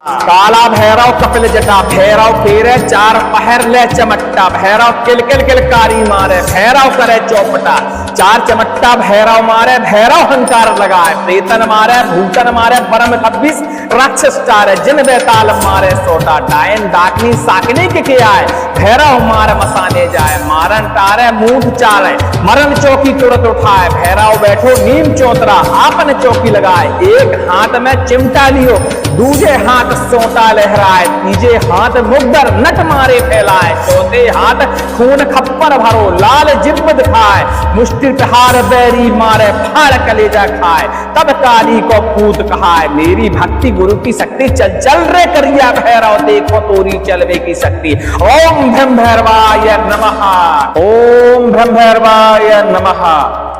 काला भैरव कपिल जटा भैरव फेरे चार पहर ले चमट्टा भैरव किल किल किल कारी मारे भैरव करे चौपटा चार चमट्टा भैरव मारे भैरव हंकार लगाए प्रेतन मारे भूतन मारे परम 26 राक्षस टारे जिन बेताल मारे सोटा डायन डाकनी साकनी के आए भैरव मारे मसाने जाए मारन टारे मूठ चारे मरण चौकी तुरंत उठाए भैरव बैठो नीम चौतरा आपन चौकी लगाए एक हाथ में चिमटा लियो दूजे हाथ सोटा लहराए तीजे हाथ मुग्धर नट मारे फैलाए चौथे हाथ खून खप्पर भरो लाल जिब्ब दिखाए मुष्टि प्रहार बैरी मारे फाड़ कलेजा खाए तब काली को पूत कहाए मेरी भक्ति गुरु की शक्ति चल चल रे करिया भैरव देखो तोरी चलवे की शक्ति ओम भ्रम भैरवाय नमः ओम भ्रम भैरवाय नमः।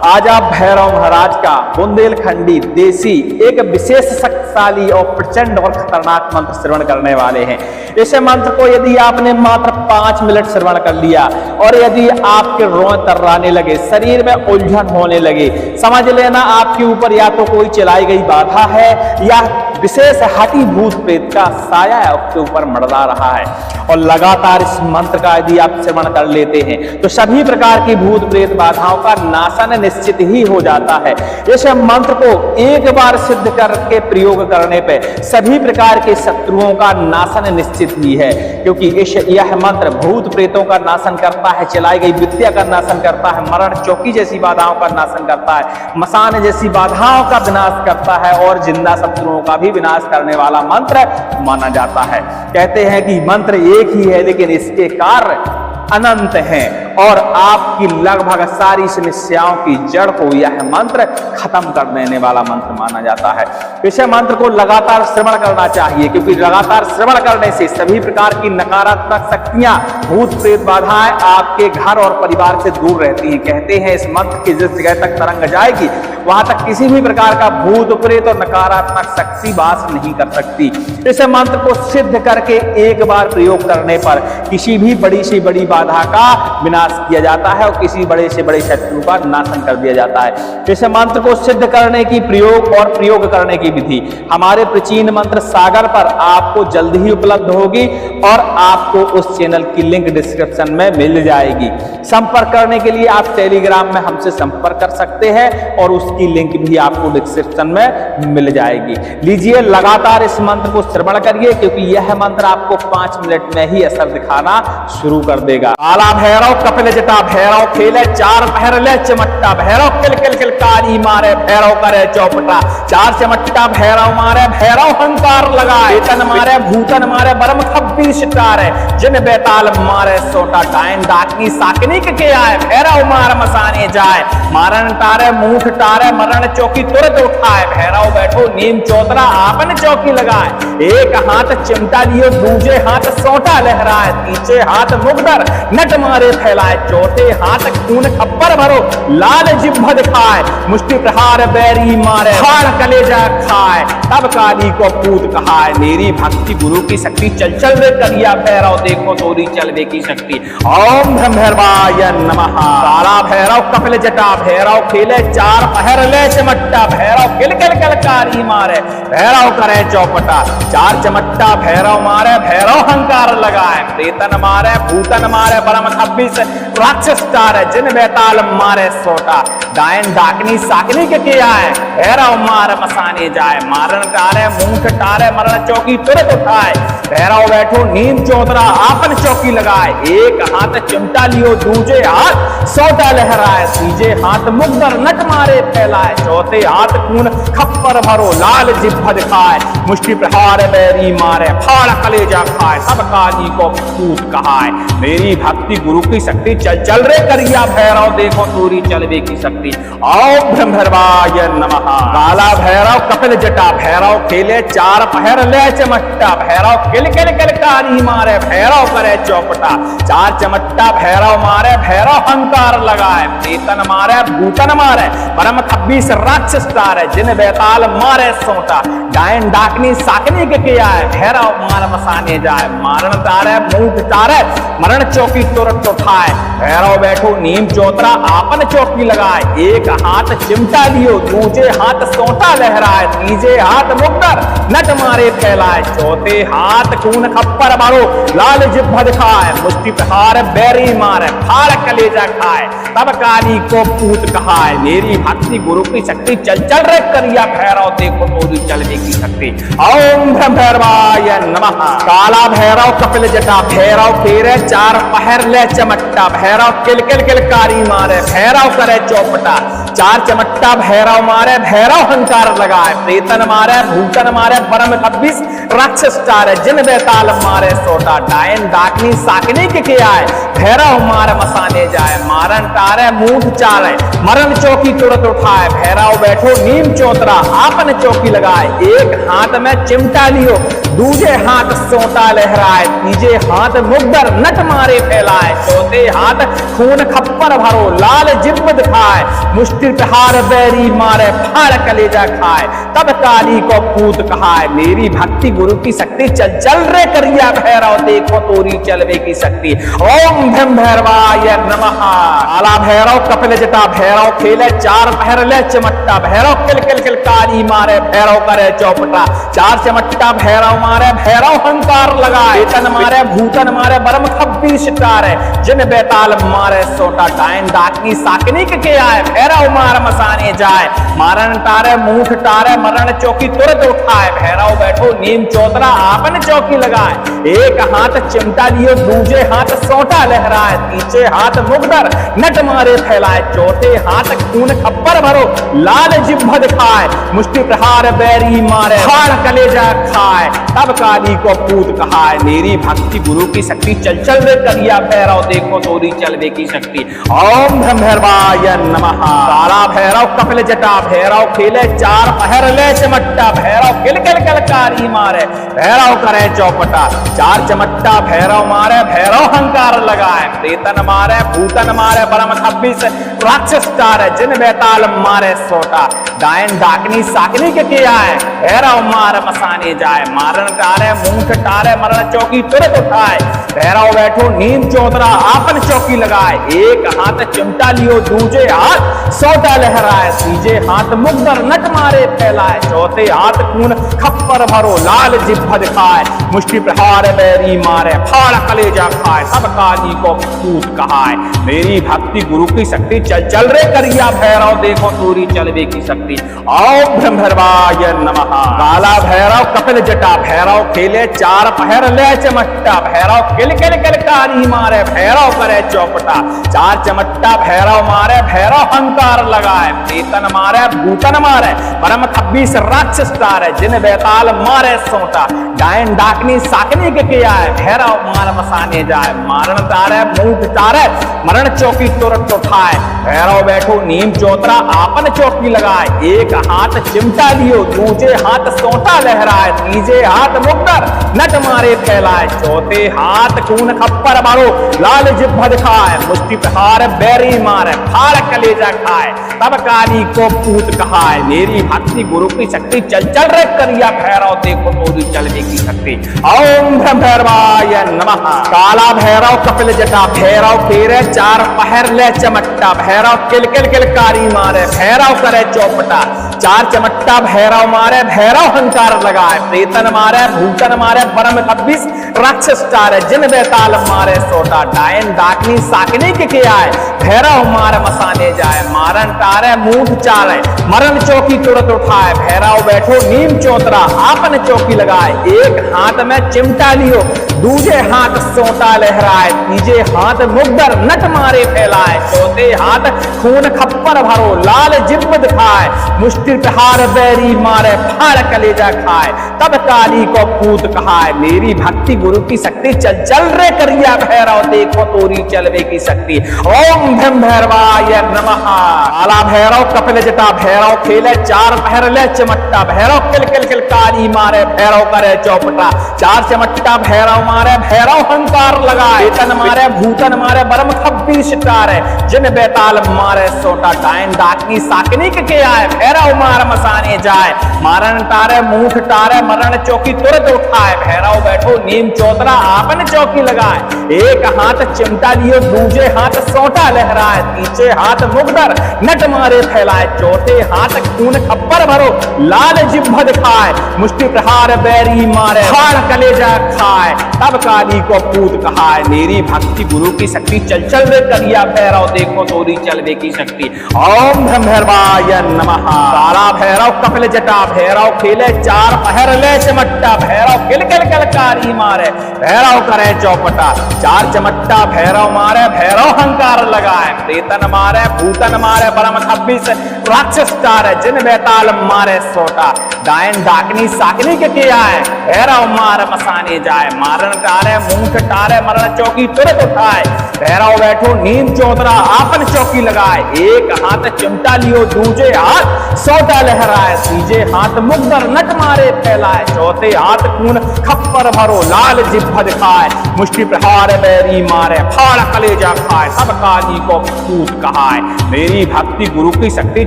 आज आप भैरव महाराज का बुंदेलखंडी देसी एक विशेष शक्तिशाली और प्रचंड और खतरनाक मंत्र श्रवण करने वाले हैं। इस मंत्र को यदि आपने मात्र 5 मिनट श्रवण कर लिया और यदि आपके रोए तर्राने लगे, शरीर में उलझन होने लगे, समझ लेना आपके ऊपर या तो कोई चलाई गई बाधा है या विशेष हठी भूत प्रेत का साया आपके ऊपर मंडरा रहा है। और लगातार इस मंत्र का यदि आप श्रवण कर लेते हैं तो सभी प्रकार की भूत प्रेत बाधाओं का नाशन निश्चित ही हो जाता है। इस मंत्र को एक बार सिद्ध करके प्रयोग करने पे सभी प्रकार के शत्रुओं का नाशन निश्चित ही है, क्योंकि यह मंत्र भूत प्रेतों का नाशन करता है, चलाई गई विद्या का नाशन करता है, मरण चौकी जैसी बाधाओं का नाशन करता है, मसान जैसी बाधाओं का विनाश करता है और जिंदा शत्रुओं का भी विनाश करने वाला मंत्र माना जाता है। कहते हैं कि मंत्र एक ही है लेकिन इसके कार्य अनंत हैं और आपकी लगभग सारी समस्याओं की जड़ को यह मंत्र खत्म कर देने वाला मंत्र माना जाता है। इस मंत्र को लगातार श्रवण करना चाहिए, क्योंकि लगातार श्रवण करने से सभी प्रकार की नकारात्मक शक्तियां, भूत प्रेत बाधाएं आपके घर और परिवार से दूर रहती हैं। कहते हैं इस मंत्र की जिस जगह तक तरंग जाएगी वहां तक किसी भी प्रकार का भूत प्रेत और नकारात्मक शक्ति वास नहीं कर सकती। इस मंत्र को सिद्ध करके एक बार प्रयोग करने पर किसी भी बड़ी से बड़ी बाधा का विनाश किया जाता है और किसी बड़े से बड़े शत्रु का नाशन कर दिया जाता है। इस मंत्र को सिद्ध करने की प्रयोग और प्रयोग करने की विधि हमारे प्राचीन मंत्र सागर पर आपको जल्द ही उपलब्ध होगी और आपको उस चैनल की लिंक डिस्क्रिप्शन में मिल जाएगी। संपर्क करने के लिए आप टेलीग्राम में हमसे संपर्क कर सकते हैं और उसकी लिंक भी आपको डिस्क्रिप्शन में मिल जाएगी। लीजिए लगातार इस मंत्र को श्रवण करिए, क्योंकि यह मंत्र आपको 5 मिनट में ही असर दिखाना शुरू कर देगा। काला भैरव कपिल जटा भैरव खेले चार पहर ले चमट्टा भैरव किल किल किल कारी मारे भैरव करे चौपटा चार चमट्टा भैरव मारे भैरव हंकार लगाए तन मारे भूतन मारे बरम 26 टारे जिन बेताल मारे सोटा डायन डाकनी साकनी के आए भैरव मार मसाने जाए मारन टारे मूठ टारे मरण चौकी तुरंत उठाए भैरव बैठो नीम चौतरा आपन चौकी लगाए एक हाथ चिमटा लियो दूजे हाथ सोटा लहराए तीसरे हाथ मुग्धर नट मारे फैलाए चौथे हाथ खून खप्पर भरो लाल जिब्भ दिखाए मुष्टि प्रहार बैरी मारे फाड़ कलेजा खाए तब काली को पूत कहाए मेरी भक्ति गुरु की शक्ति चल चल रे करिया भैरव देखो तोरी चलवे की शक्ति ओम भ्रम भैरवाय नमः। काला भैरव कपिल जटा भैरव खेले चार पहर ले चमट्टा भैरव किल किल किल कारी मारे भैरव करे चौपटा चार चमट्टा भैरव मारे भैरव हंकार लगाए प्रेतन मारे भूतन मारे परम 26 राक्षस टारे जिन बेताल मारे सोटा डायन डाकनी साकनी के आए भैरव मार मसाने जाए मारन टारे मूठ टारे मरण चौकी तुरंत उठाए भैरव बैठो नीम चौतरा आपन चौकी लगाए एक हाथ चिमटा लियो दूजे हाथ सोटा लहराए तीजे हाथ मुग्धर नट मारे फैलाए चौथे हाथ खून खप्पर भरो लाल जिब्भ दिखाए मुष्टि प्रहार बैरी मारे फाड़ कलेजा खाए सब काली को पूत कहाए मेरी भक्ति गुरु की शक्ति चल चल रे करिया भैरव देखो तोरी चलवे की शक्ति ओम भ्रम भैरवाय नमः। काला भैरव कपिल जटा भैरव खेले चार पहर ले चमट्टा भैरव किल किल किल कारी मारे भैरव करे चौपटा चार चमट्टा भैरव मारे भैरव हंकार लगाए प्रेतन मारे भूतन मारे परम 26 राक्षस टारे जिन बेताल मारे सोटा डायन डाकनी साकनी के आए भैरव मार मसाने जाए मारण तारे मूठ तारे मरण चौकी तुरंत उठाए, भैरव बैठो नीम चौतरा आपन चौकी लगाए। एक हाथ चिमटा लियो, दूजे हाथ सोटा लहराए, तीजे हाथ मुक्तर नट मारे फैलाए, चौथे हाथ खून खप्पर भरो लाल जिह्वा दिखाए, मुष्टि प्रहार बैरी मारे फाड़ कलेजा खाए, तब काली को पूत कहाए। मेरी भक्ति गुरु की शक्ति चल चल रे करिया भैरव देखो तोरी चलने की शक्ति। ओम ब्रह्म भैरवाय नमः। काला भैरव कपिल जटा भैरव फेरे चार पहर ले चमट्टा, भैरव किल किल किल कारी मारे, भैरव करे चौपटा, चार चमट्टा भैरव मारे, भैरव हंकार लगाए, प्रेतन मारे भूतन मारे परम 26 राक्षस टारे, जिन बेताल मारे सोटा, डायन डाकनी साकनी के आए, भैरव मार मसाने जाए, मारन टारे मूठ चाले, मरण चौकी तुरंत उठाए, भैरव बैठो नीम चौतरा आपन चौकी लगाए। एक हाथ में चिमटा लियो, दूजे हाथ सोटा लहराए, तीजे हाथ मुग्दर नट मारे फैलाए, चौथे हाथ खून खप्पर भरो लाल जिह्वा दिखाए, मुष्टि प्रहार बैरी मारे फाड़ कलेजा खाए, तब काली को पूत कहाए। मेरी भक्ति गुरु की शक्ति चल चल रे करिया भैरव देखो तोरी चलवे की शक्ति। ओम भीम भैरवाय नमः। काला भैरव कपिल जटा भैरव खेले चार पहर ले चमट्टा, भैरव किल किल किल कारी मारे, भैरव करे चौपटा, चार चमट्टा भैरव मारे, भैरव हंकार लगाए, प्रेतन मारे भूतन मारे बरम 26 टारे, जिन बेताल मारे सोटा, डायन डाकनी साकनी के आए, भैरव मार मसाने जाए, मारन टारे मूठ टारे, मरण चौकी तुरंत उठाए, भैरव बैठो नीम चौतरा आपन चौकी लगाए। एक हाथ चिमटा लियो, दूजे हाथ सोटा लहराए, तीसरे हाथ मुग्दर नट मारे फैलाए, चौथे हाथ खून खप्पर भरो लाल जिह्वा दिखाए, मुष्टि प्रहार बैरी मारे फाड़ कलेजा खाए, तब काली को पूत कहाए। मेरी भक्ति गुरु की शक्ति चल चल रे करिया भैरव देखो तोरी चलवे की शक्ति। ओम ब्रह्म भैरवाय नमः। काला भैरव कपिल जटा भैरव खेले चार पहर ले चमट्टा, भैरव किल किल किल कारी मारे, भैरव करे चौपटा, चार चमट्टा भैरव मारे, भैरव हंकार लगाए, प्रेतन मारे भूतन मारे बरम 26 राक्षस टारे, जिन बेताल मारे सोटा, डायन डाकनी साकनी के आए, भैरव मार मसाने जाए, मारन टारे मूठ टारे, मरण चौकी तुरंत उठाए, भैरव बैठो नीम चौतरा आपन चौकी लगाए। एक हाथ चिमटा लियो, दूजे हाथ सोटा लहराए, तीजे हाथ मुग्दर नट मारे फैलाए, चौथे हाथ खून खप्पर भरो लाल जिह्वा दिखाए, मुष्टि प्रहार बैरी मारे फाड़ कलेजा खाए, सब काली को पूत कहाए। मेरी भक्ति गुरु की शक्ति चल चल रे करिया भैरव देखो तोरी चलवे की शक्ति। ओम ब्रह्म भैरवाय नमः। काला भैरव कपिल जटा भैरव खेले चार पहर ले चमट्टा, भैरव किल किल किल कारी मारे, भैरव करे चौपटा, चार चमट्टा भैरव मारे, भैरव हंकार लगाए, प्रेतन मारे भूतन मारे परम 26 राक्षस टारे, जिन बेताल मारे सोटा, डायन डाकनी साकनी के आए, भैरव मार मसाने जाए, मारन तारे मूठ तारे, मरण चौकी तुरंत उठाए, भैरव बैठो नीम चौतरा आपन चौकी लगाए। एक हाथ चिमटा लियो, दूजे हाथ सोटा लहराए, तीजे हाथ मुग्दर नट मारे फैलाए, चौथे हाथ खून खप्पर भरो लाल जिह्वा दिखाए, मुष्टि प्रहार बैरी मारे फाड़ कलेजा खाए, तब काली को पूत कहाए। मेरी भक्ति गुरु की शक्ति चल चल रे करिया भैरव देखो तोरी चलने की शक्ति। ओम ब्रह्म भैरवाय नमः। काला भैरव कपिल जटा भैरव फेरे चार पहर ले चमट्टा, भैरव किल किल किल कारी मारे, भैरव करे चौपटा, चार चमट्टा भैरव मारे, भैरव हंकार लगाए, प्रेतन मारे भूतन मारे परम 26 राक्षस टारे, जिन बेताल मारे सोटा, डायन डाकनी साकनी के आए, भैरव मार मसाने जाए, मारन टारे मूठ चाले, मरण चौकी तुरंत उठाए, भैरव बैठो नीम चौतरा आपन चौकी लगाए। एक हाथ में चिमटा लियो, दूजे हाथ सोटा लहराए, तीजे हाथ मुग्दर नट मारे फैलाए, चौथे हाथ खून खप्पर भरो लाल जिह्वा दिखाए, मुष्टि प्रहार बैरी मारे फाड़ कलेजा खाए, तब काली को पूत कहाए। मेरी भक्ति गुरु की शक्ति चल चल रे करिया भैरव देखो तोरी चलवे की शक्ति। ओम भीम भैरवाय नमः। काला भैरव कपिल जटा भैरव खेले चार पहर ले चमट्टा, भैरव किल किल किल कारी मारे, भैरव करे चौपटा, चार चमट्टा भैरव मारे भैरव हंकार लगाए, तन मारे भूतन मारे बरम खब्बीस तारे, जिन बेताल मारे सोटा डायन डाकनी साकनी के आए, भैरव मार मसाने जाए, मारन तारे मूठ तारे मरण चौकी तुरंत उठाए, भैरव बैठो नीम चौतरा आपन चौकी लगाए, एक हाथ चिमटा लियो दूजे हाथ सोटा लहराए, तीसरे हाथ मुगदर नट मारे फैलाए, चौथे हाथ खून खप्पर भरो लाल जिभ दिखाए, मुष्टि प्रहार बैरी मारे हाड़ कलेजा खाए, तब काली को पूत कहाए, मेरी भक्ति गुरु की शक्ति चल चल रे करिया भैरव देखो तोरी चलवे की शक्ति। ओम ब्रह्म भैरवाय नमः। काला भैरव कपिल जटा भैरव खेले चार पहर ले चमट्टा, भैरव किल किल किलकारी मारे भैरव करे चौपटा, चार चमट्टा भैरव मारे भैरव हंकार लगाए, प्रेतन मारे भूतन मारे बरम खब्बीस राक्षस तारे, जिन बेताल मारे सोटा डायन डाकनी साकनी के आए, भैरव मार मसाने जाए, मारन तारे मूठ तारे मरण चौकी तुरंत उठाए, भैरव बैठो नीम चौतरा आपन चौकी लगाए, एक हाथ चिमटा लियो दूजे हाथ सोटा लहराए, तीजे हाथ मुगदर नट मारे फैलाए, चौथे हाथ खून खप्पर भरो लाल जिभ दिखाए, मुष्टि प्रहार बैरी मारे फाड़ कलेजा खाए, सब काली को पूत कहाए, मेरी भक्ति गुरु की शक्ति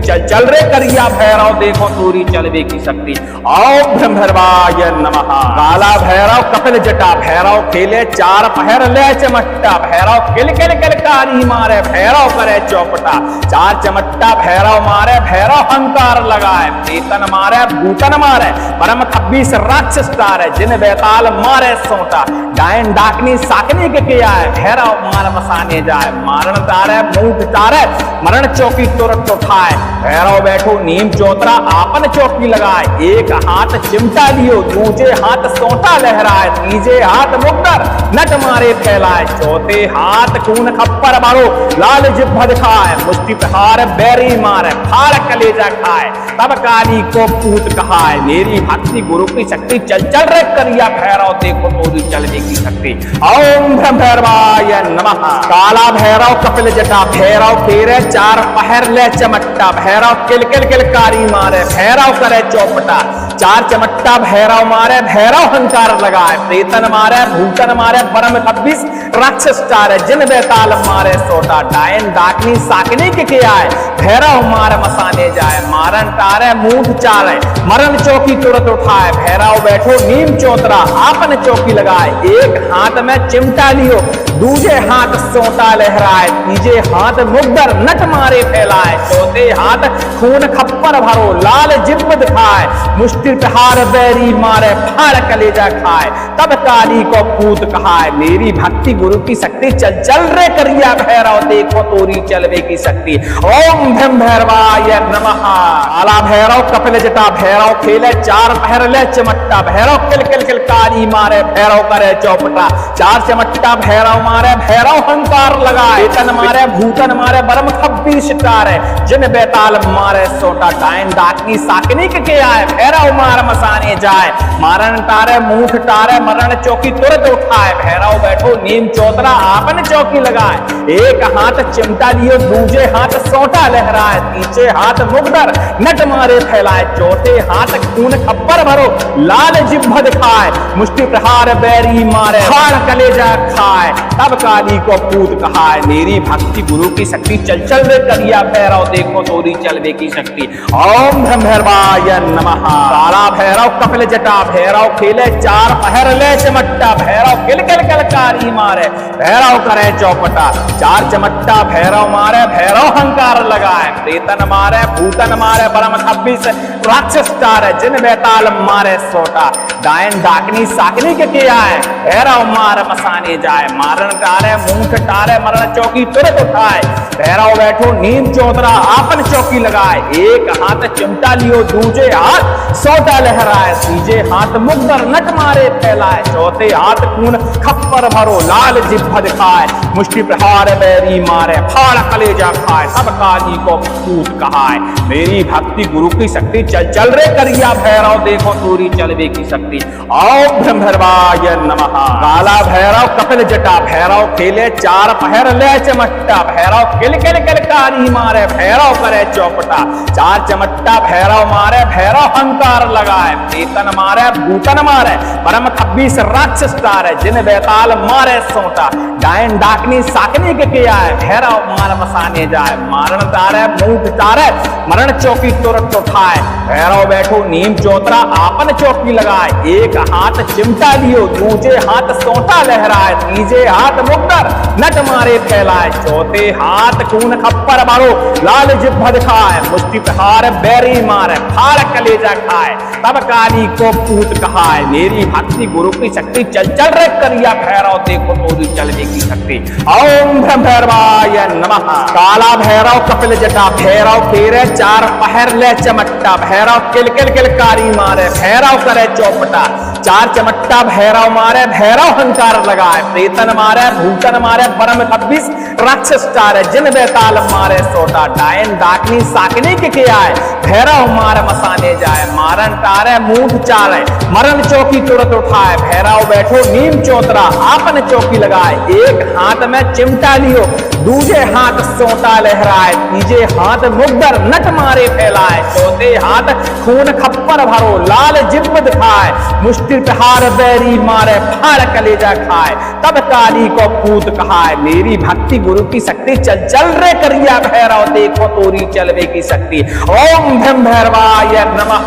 चल चल रे करिया भैरव देखो तोरी चलवे की शक्ति। ओम ब्रह्म भैरवाय नमः। काला भैरव कपिल जटा भैरव खेले चार पहर ले चमट्टा, भैरव किल किल किलकारी मारे भैरव करे चौपटा, चार चमट्टा भैरव मारे भैरव हंकार लगाए, प्रेतन मारे भूतन मारे परम खब्बीस राक्षस तारे, जिन बेताल मारे सोटा डायन डाकनी साकनी के आए, भैरव मार मसाने जाए, मारण तारे मूठ तारे मरण चौकी तुरंत उठाए, भैरव बैठो नीम चौतरा आपन चौकी लगाए, एक हाथ चिमटा लियो दूजे हाथ सोटा लहराए, तीजे हाथ मुगदर नट मारे फैलाए, चौथे हाथ खून खप्पर भरो लाल जिभ दिखाए, मुष्टि प्रहार बैरी मारे फाड़ कलेजा खाए, तब काली को पूत कहाए, मेरी भक्ति गुरु की शक्ति चल चल रे करिया भैरव देखो तोरी चलने की शक्ति। ओम ब्रह्म भैरवाय नमः। काला भैरव कपिल जटा भैरव फेरे चार पहर ले चमट्टा, भैरव किल किल किलकारी मारे भैरव करे चौपटा, चार चमट्टा भैरव मारे भैरव हंकार लगाए, प्रेतन मारे भूतन मारे बरम खब्बीस राक्षस तारे, जिन बेताल मारे सोटा डायन डाकनी साकनी के आए, भैरव मार मसाने जाए, मारन तारे मूठ चारे मरण चौकी तुरंत उठाए, भैरव बैठो नीम चौतरा आपन चौकी लगाए, एक हाथ में चिमटा लियो दूजे हाथ सोटा लहराए, तीजे हाथ मुगदर नट मारे फैलाए, चौथे हाथ खून खप्पर भरो लाल जिभ दिखाए, मुष्टि प्रहार बैरी मारे फाड़ कलेजा खाए, तब काली को पूत कहाए, मेरी भक्ति गुरु की शक्ति चल चल रे करिया भैरव देखो तोरी चलवे की शक्ति। ओम ब्रह्म भैरवाय नमः। काला भैरव कपिल जटा भैरव खेले चार पहर ले चमट्टा, भैरव किल किल किलकारी मारे भैरव करे चौपटा, चार चमट्टा भैरव मारे भैरव हंकार लगाए, तन मारे भूतन मारे बरम खब्बीस तारे, जिन बेताल मारे सोटा डायन डाकनी साकनी के आए, भैरव मार मसाने जाए, मारन तारे मूठ तारे मरण चौकी तुरंत उठाए, भैरव बैठो नीम चौतरा आपन चौकी लगाए, एक हाथ चिमटा लियो दूजे हाथ सोटा लहराए, तीसरे हाथ मुगदर नट मारे फैलाए, चौथे हाथ खून खप्पर भरो लाल जिभ दिखाए, मुष्टि प्रहार बैरी मारे फाड़ कलेजा खाए, तब काली को पूत कहाए, मेरी भक्ति गुरु की शक्ति चल चल रे करिया भैरव देखो तोरी चलवे की शक्ति। ओम ब्रह्म भैरवाय नमः। काला भैरव कपिल जटा भैरव खेले चार पहर ले चमट्टा, भैरव किल किल किलकारी मारे भैरव करे चौपटा, चार चमट्टा भैरव मारे भैरव हंकार लगाए, प्रेतन मारे भूतन मारे बरम खब्बीस राक्षस तारे, जिन बेताल मारे सोटा डायन डाकनी साकनी के आए, भैरव मार मसाने जाए, मारन तारे मूठ तारे मरण चौकी तुरंत उठाए, भैरव बैठो नीम चौतरा आपन चौकी लगाए, एक हाथ चिमटा लियो दूजे हाथ सोटा लहराए, तीजे हाथ मुगदर नट मारे फैलाए, चौथे हाथ खून खप्पर भरो लाल जिभ दिखाए, मुष्टि प्रहार बैरी मारे फाड़ कलेजा खाए, सब काली को पूत कहाए, मेरी भक्ति गुरु की शक्ति चल चल रे करिया भैरव देखो तोरी चलवे की शक्ति। ओम ब्रह्म भैरवाय नमः। काला भैरव कपिल जटा भैरव खेले चार पहर ले चमट्टा भैरव किल किल किलकारी मारे भैरव करे चौपटा चार चमट्टा भैरव मारे भैरव हंकार लगाए प्रेतन मारे भूतन मारे परम 26 राक्षस तारे जिन बेताल मारे सोटा डायन डाकनी साकनी के किया है भैरव मार मसाने जाए मारण तारे मुंह तारे मरण चौकी तुरंत उठाए भैरव बैठो नीम चौतरा आपन चौकी लगाए एक हाथ चिमटा लियो दूजे हाथ सोटा लहराए तीजे हाथ मुक्तर नट मारे फैलाए चौथे हाथ खून खप्पर मारो लाल जिब्भ दिखाए मुष्टि प्रहार बैरी मारे फाड़ कलेजा खाए तब काली को पूत कहाए मेरी भक्ति गुरु की शक्ति चल चल रे करिया भैरव देखो तोरी चलने की शक्ति ओम ब्रह्म भैरवाय नमः काला भैरव कपिल जटा भैरव फेरे चार पहर ले चमट्टा भैरव किल किल किलकारी मारे भैरव करे चौपटा चार चमट्टा भैरव मारे भैरव हंकार लगाए प्रेतन मारे भूतन मारे परम 26 राक्षस तारे जिन बेताल मारे सोटा डायन डाकनी साकनी के किया है भैरव मार मसाने जाए मारन तारे मूठ चारे मरण चौकी तुरंत उठाए भैरव बैठो नीम चौतरा आपन चौकी लगाए एक हाथ में चिमटा लियो दूजे हाथ सोटा लहराए तीजे हाथ मुग्धर नट मारे फैलाए चौथे हाथ खून खप्पर भरो लाल जिब्ब दिखाए मुष्टि प्रहार बैरी मारे फाड़ कलेजा खाए तब काली को पूत कहाए मेरी भक्ति गुरु की शक्ति चल चल रे करिया भैरव देखो तोरी चलवे की शक्ति ओम भीम भैरवाय नमः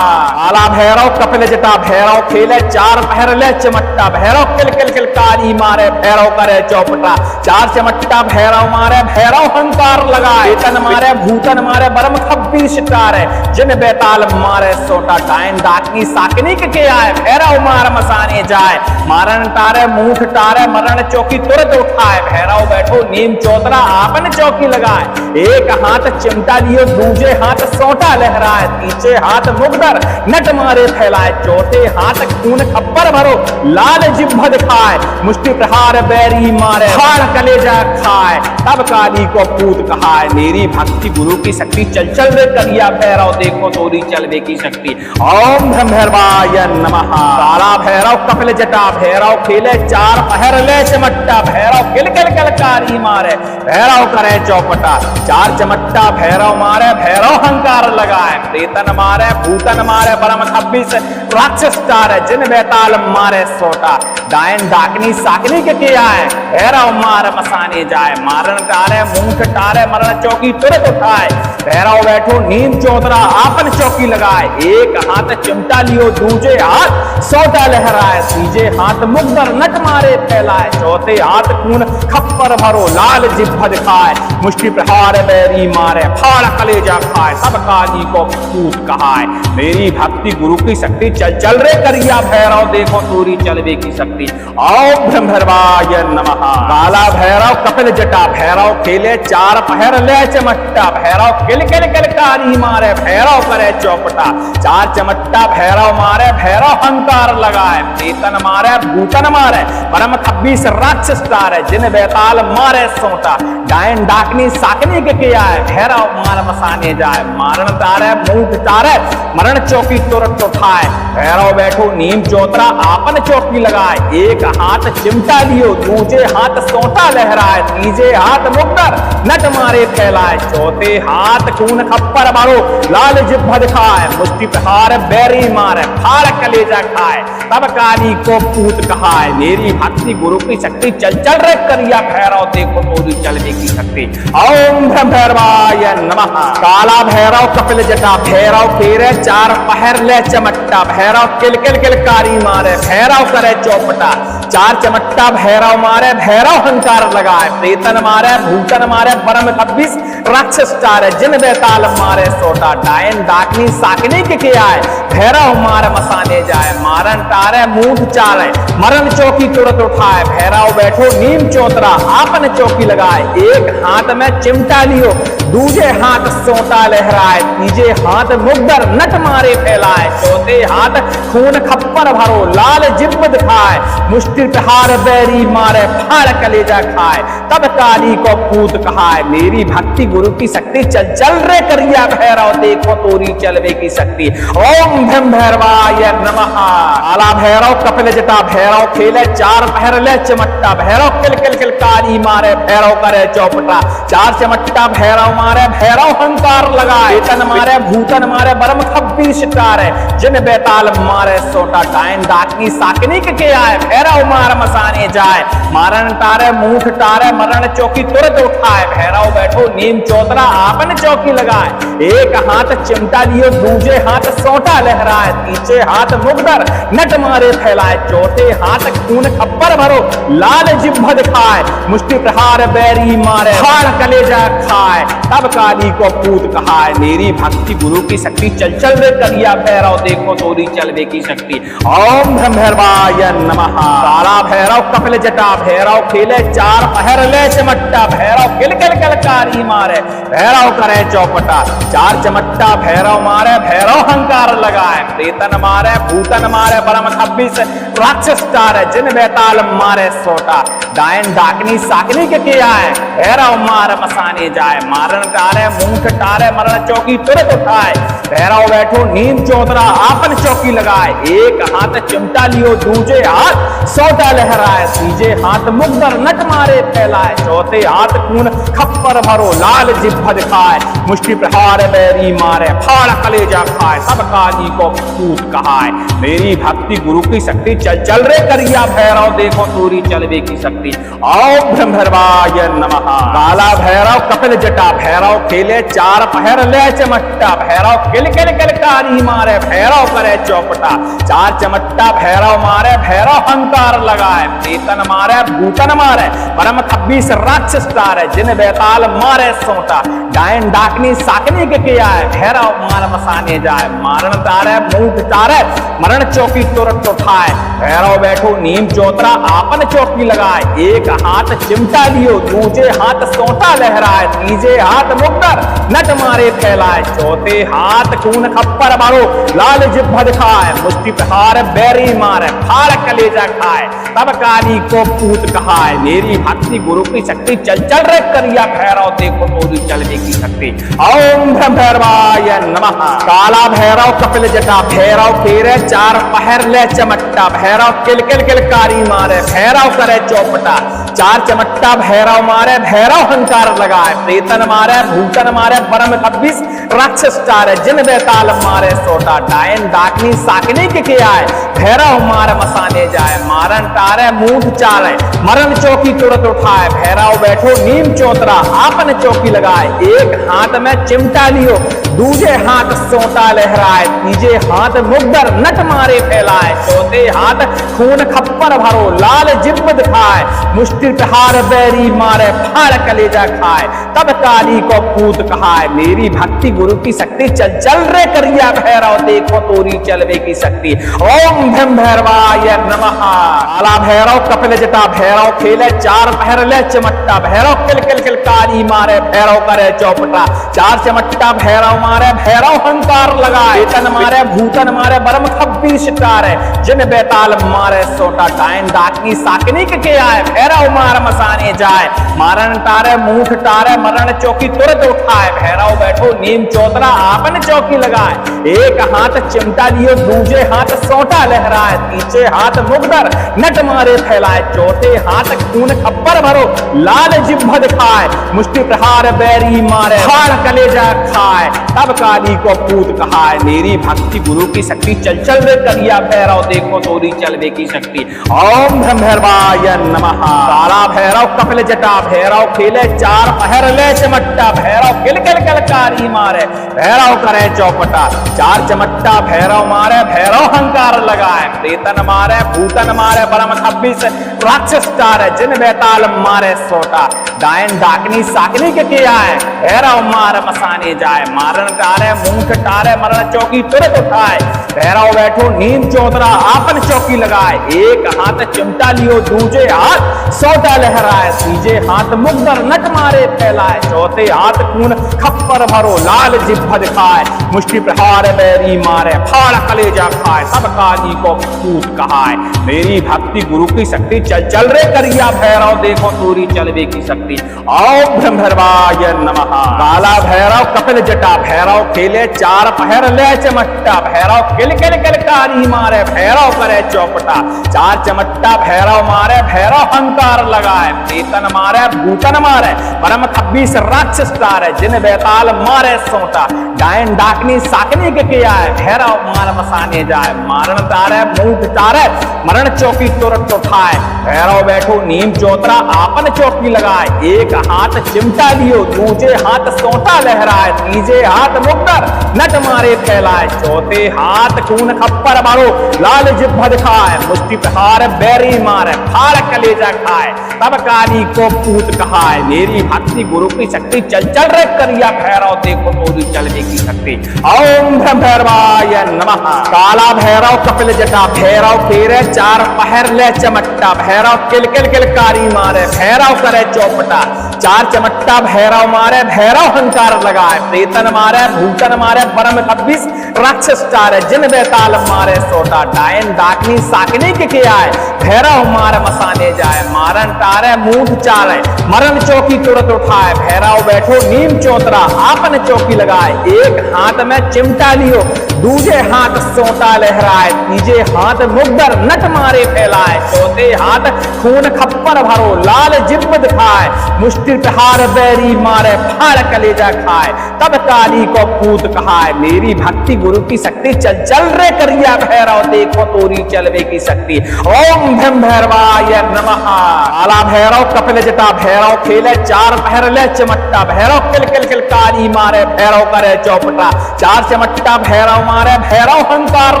काला भैरव कपिल जटा भैरव खेले चार पहर ले चमट्टा भैरव किल किल किलकारी मारे भैरव करे चौपटा चार चमट्टा भैरव मारे भैरव हंकार लगाए तन मारे भूतन मारे बरम 26 तारे जिन बेताल मारे सोटा डायन डाकनी साकनी के आए भैरव मार मसाने जाए मारन तारे मूठ तारे मरण चौकी तुरंत उठाए भैरव बैठो नीम चौतरा आपन चौकी लगाए एक हाथ चिमटा लियो दूजे हाथ सोटा लहराए तीसरे हाथ मुग्धर नट मारे फैलाए चौथे हाथ खून खप्पर भरो लाल जिब्भ दिखाए मुष्टि प्रहार बैरी मारे फाड़ कलेजा खाए तब काली को पूत कहाए मेरी भक्ति गुरु की शक्ति चल चल रे करिया भैरव देखो तोरी चलवे की शक्ति ओम ब्रह्म भैरवाय नमः काला भैरव कपिल जटा भैरव खेले चार पहर ले चमट्टा भैरव किल किल किलकारी मारे भैरव करे चौपटा चार चमट्टा भैरव मारे भैरव हंकार लगाए प्रेतन मारे भूतन मारे परम 26 राक्षस तारे जिन बेताल मारे सोटा डायन डाकनी साकनी के किया है भैरव मार मसाने जाए मारण तारे मूठ तारे मरण चौकी तुरंत उठाए भैरव बैठो नीम चौतरा आपन चौकी लगाए एक हाथ चिमटा लियो दूजे हाथ सोटा लहराए तीजे हाथ मुग्धर नट मारे फैलाए चौथे हाथ खून खप्पर भरो लाल जिब्भ दिखाए मुष्टि प्रहार बैरी मारे फाड़ कलेजा खाए सब काली को पूत कहाए मेरी भक्ति गुरु की शक्ति चल चल रे करिया भैरव देखो तोरी चलवे की शक्ति ओम ब्रह्म भैरवाय नमः काला भैरव कपिल जटा भैरव खेले चार पहर ले चमट्टा भैरव किल किल किलकारी मारे भैरव करे चौपटा चार चमट्टा भैरव मारे भैरव हंकार लगाए प्रेतन मारे भूतन मारे परम 26 राक्षस तारे जिन बेताल मारे सोटा डायन डाकनी साकनी के किया है भैरव मार मसाने जाए मारण तारे मूठ तारे मरण चौकी तुरंत उठाए भैरव बैठो नीम चौतरा आपन चौकी लगाए एक हाथ चिमटा लियो दूजे हाथ सोटा लहराए तीजे हाथ मुग्धर नट मारे फैलाए चौथे हाथ खून खप्पर मारो लाल जिब्भ दिखाए मुष्टि प्रहार बैरी मारे फाड़ कलेजा खाए तब काली को पूत कहाए मेरी भक्ति गुरु की शक्ति चल चल रे करिया भैरव देखो तोरी चलने की शक्ति ओम ब्रह्म भैरवाय नमः काला भैरव कपिल जटा भैरव फेरे चार पहर ले चमट्टा भैरव किल किल किलकारी मारे भैरव करे चौपटा चार चमट्टा भैरव मारे भैरव हंकार लगाए प्रेतन मारे भूतन मारे परम 26 राक्षस तारे जिन बेताल मारे सोटा डायन डाकनी साकनी के किया है भैरव मार मसाने जाए मारन तारे मूठ चारे मरण चौकी तुरंत उठाए भैरव बैठो नीम चौतरा आपन चौकी लगाए एक हाथ में चिमटा लियो दूजे हाथ सोटा लहराए, तीजे हाथ मुग्धर नट मारे फैलाए, चौथे हाथ खून खप्पर भरो लाल जिब्ब दिखाए, मुष्टि प्रहार बैरी मारे फाड़ कलेजा खाए, तब काली को पूत कहाए, मेरी भक्ति गुरु की शक्ति चल चल रे करिया भैरव देखो तोरी चलवे की शक्ति। ओम भीम भैरवाय नमः। काला भैरव कपिल जटा भैरव खेले चार पहर ले चमट्टा, भैरव किल किल किल कारी मारे भैरव करे चौपटा, चार चमट्टा भैरव मारे भैरव हंकार लगाए, तन मारे भूतन मारे बरम खब्बीस तारे, जिन बेताल मारे सोटा, डायन डाकनी साकनी के आए, भैरव मार मसाने जाए, मारन तारे मूठ तारे मरण चौकी तुरंत उठाए, भैरव बैठो नीम चौतरा आपन चौकी लगाए, एक हाथ चिमटा लियो दूजे हाथ सोटा लहराए, तीसरे हाथ मुग्धर नट मारे फैलाए, चौथे हाथ खून खप्पर भरो लाल जिब्भ दिखाए, मुष्टि प्रहार बैरी मारे फाड़ कलेजा खाए, तब काली को पूत कहाए, मेरी भक्ति गुरु की शक्ति चल चल रे करिया भैरव देखो तोरी चलवे की शक्ति। ओम भीम भैरवाय नमः। काला भैरव कपिल जटा भैरव खेले चार पहर ले चमट्टा, भैरव किल किल किल कारी मारे भैरव करे चौपटा, चार चमट्टा भैरव मारे भैरव हंकार लगाए, प्रेतन मारे भूतन मारे बरम खब्बीस राक्षस तारे, जिन बेताल मारे सोटा, डायन डाकनी साकनी के आए, भैरव मार मसाने जाए, मारन तारे मूठ तारे मरण चौकी तुरंत उठाए, भैरव बैठो नीम चौतरा आपन चौकी लगाए, एक हाथ चिमटा लियो दूजे हाथ सोटा लहराए, तीजे हाथ मुग्धर नट मारे फैलाए, चौथे हाथ खून खप्पर भरो लाल जिब्भ दिखाए, मुष्टि प्रहार बैरी मारे फाड़ कलेजा खाए, सब काली को पूत कहाए, मेरी भक्ति गुरु की शक्ति चल चल रे करिया भैरव देखो तोरी चलवे की शक्ति। ओम भीम भैरवाय नमः। काला भैरव कपिल जटा भैरव खेले चार पहर ले चमट्टा, भैरव किल किल किल कारी मारे भैरव करे चौपटा, चार चमट्टा भैरव मारे भैरव हंकार लगाए, प्रेतन मारे भूतन मारे परम खब्बीस राक्षस तारे, जिन बेताल मारे सोटा, डायन डाकनी साकनी के आए, भैरव मार मसाने जाए, मारन तारे मूठ तारे मरण चौकी तुरंत उठाए, भैरव बैठो नीम चौतरा आपन चौकी लगाए, एक हाथ चिमटा लियो दूजे हाथ सोटा लहराए, तीजे हाथ मुग्धर नट मारे फैलाए, चौथे हाथ खून खप्पर मारो लाल जिब्भ दिखाए, मुष्टि प्रहार बैरी मारे फाड़ कलेजा खाए, तब काली को पूत कहाए, मेरी भक्ति गुरु की शक्ति चल चल रे करिया भैरव देखो तोरी चलवे की शक्ति। ओम भीम भैरवाय नमः। काला भैरव कपिल जटा भैरव खेरे चार पहर ले चमट्टा, भैरव किल किल किल कारी मारे भैरव करे चौपटा, चार चमट्टा भैरव मारे भैरव हंकार लगाए, प्रेतन मारे भूतन मारे बरम खब्बीस राक्षस तारे, जिन बेताल मारे सोटा, डायन डाकनी साकनी के आए, भैरव मार मसाने जाए, मारन तारे मूठ चाले मरण चौकी तुरंत उठाए, भैरव बैठो नीम चौतरा आपन चौकी लगाए, एक हाथ में चिमटा लियो दूजे हाथ सोटा लहराए, तीजे हाथ मुग्धर नट मारे फैलाए, चौथे हाथ खून खप्पर भरो लाल जिब्ब दिखाए, मुष्टि प्रहार बैरी मारे फाड़ कलेजा खाए, तब काली को पूत कहाए, मेरी भक्ति गुरु की शक्ति चल चल रे करिया भैरव देखो तोरी चलवे की शक्ति। ओम भीम भैरवाय नमः। काला भैरव कपिल जटा भैरव खेले चार पहर ले चमट्टा, भैरव किल किल किल कारी मारे भैरव करे चौपटा, चार चमट्टा भैरव मारे भैरव हंकार लगाए, तन मारे भूतन मारे बरम खब्बीस तारे, जिन बेताल मारे सोटा, डायन डाकनी साकनी के आए, भैरव मार मसाने जाए, मारन तारे मूठ तारे मरण चौकी तुरंत उठाए, भैरव बैठो नीम चौतरा आपन चौकी लगाए, एक हाथ चिमटा लियो दूजे हाथ सोटा लहराए, तीसरे हाथ मुग्धर नट मारे फैलाए, चौथे हाथ खून खप्पर भरो लाल जिब्भ दिखाए, मुष्टि प्रहार बैरी मारे फाड़ कलेजा खाए, तब काली को पूत कहाए, मेरी भक्ति गुरु की शक्ति चल चल रे करिया भैरव देखो तोरी चलवे की शक्ति। ओम भीम भैरवाय नमः। काला भैरव कपिल जटा भैरव खेले चार पहर ले चमट्टा, भैरव किल किल किल कारी मारे भैरव करे चौपटा, चार चमट्टा भैरव मारे भैरव हंकार लगाए, प्रेतन मारे भूतन मारे बरम खब्बीस राक्षस तारे, जिन बेताल मारे सोटा, डायन डाकनी साकनी के आए, भैरव मार मसाने जाए, मारन तारे मूठ तारे मरण चौकी तुरंत उठाए, भैरव बैठो नीम चौतरा आपन चौकी लगाए, एक हाथ चिमटा लियो दूजे हाथ सोटा लहराए, तीजे हाथ मुग्धर नट मारे फैलाए, चौथे हाथ खून खप्पर भरो लाल जिह्वा दिखाए, मुष्टि प्रहार बैरी मारे फाड़ कलेजा खाए, सब काली को पूत कहाए। मेरी भक्ति गुरु की शक्ति, चल चल रे करिया भैरव, देखो तोरी चलवे की शक्ति। ओम ब्रह्मभैरवाय नमः। काला भैरव कपिल जटा भैरव, खेले चार पहर ले चमट्टा भैरव, किल किल किलकारी मारे भैरव करे चौपटा, चार चमट्टा भैरव मारे भैरव हंकार लगाए, प्रेतन मारे भूतन मारे परम 26 राक्षस तारे, जिन बेताल मारे सोटा, डायन डाकनी साकनी के किया है, भैरव मार मसाने जाए, मारण तारे मुंह तारे मरण चौकी तुरंत उठाए, भैरव बैठो नीम चौतरा आपन चौकी लगाए, एक हाथ चिमटा लियो दूजे हाथ सोटा लहराए, तीजे हाथ मुक्तर नट मारे फैलाए, चौथे हाथ खून खप्पर मारो लाल जिह्वा दिखाए, मुष्टि प्रहार बैरी मारे फाड़ कलेजा खाए, तब काली को पूत कहाए। मेरी भक्ति गुरु की शक्ति, चल चल रे करिया भैरव, देखो तोरी चलने की शक्ति। ओम ब्रह्मभैरवाय नमः। काला भैरव कपिल जटा भैरव, फेरे चार पहर ले चमट्टा भैरव, किल किल किलकारी मारे भैरव करे चौपटा, चार चमट्टा भैरव मारे भैरव हंकार लगाए, प्रेतन मारे भूतन मारे परम 26 राक्षस तारे, जिन बेताल मारे सोटा, डायन डाकनी साकनी के किया है, भैरव मार मसाने जाए, मारन तारे मूठ चारे मरण चौकी तुरंत उठाए, भैरव बैठो नीम चौतरा आपन चौकी लगाए, एक हाथ में चिमटा लियो दूजे हाथ सोटा लहराए, तीजे हाथ मुग्धर नट मारे फैलाए, चौथे हाथ खून खप्पर भरो लाल जिह्वा दिखाए, मुष्टि प्रहार बैरी मारे फाड़ कलेजा खाए, तब काली को पूत कहाए। मेरी भक्ति गुरु की शक्ति, चल चल रे करिया भैरव, देखो तोरी चलवे की शक्ति। ओम ब्रह्मभैरवाय नमः। काला भैरव कपिल जटा भैरव, खेले चार पहर ले चमट्टा भैरव, किल किल किलकारी मारे भैरव करे चौपटा, चार चमट्टा भैरव मारे भैरव हंकार